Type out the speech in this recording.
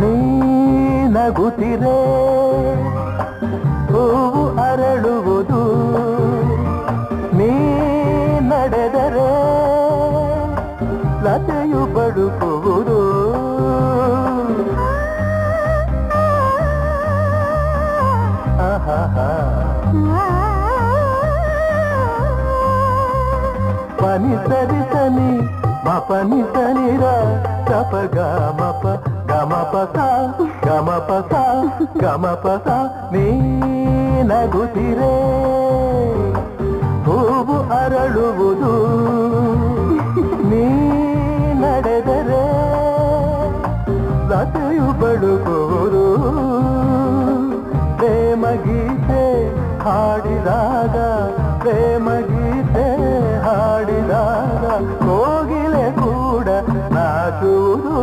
ನೀ ನಗುತ್ತಿರೆ ಹೂವು ಅರಳುವುದು ನೀ ನಡೆದರೆ ಲತೆಯು ಬಡುಕುವುದು ಪನಿ ಸರಿ ಸನಿ ಮಪನಿ ಸನಿರ ಗಪ ಗಮಪ ಗಮಪಸ ಗಮಪಸ ಗಮಪಸ ನೀ ನಗುತ್ತಿರೆ ಹೂವು ಅರಳುವುದು ನೀ ನಡೆದರೆ ಲತೆಯು ಬಳುಕುವುದು ಪ್ರೇಮ ಗೀತೆ ಹಾಡಿದಾಗ ಪ್ರೇಮ ಗೀತೆ ಹಾಡಿದಾಗ ಕೋಗಿಲೆ ಕೂಡ ನಾಚುವುದು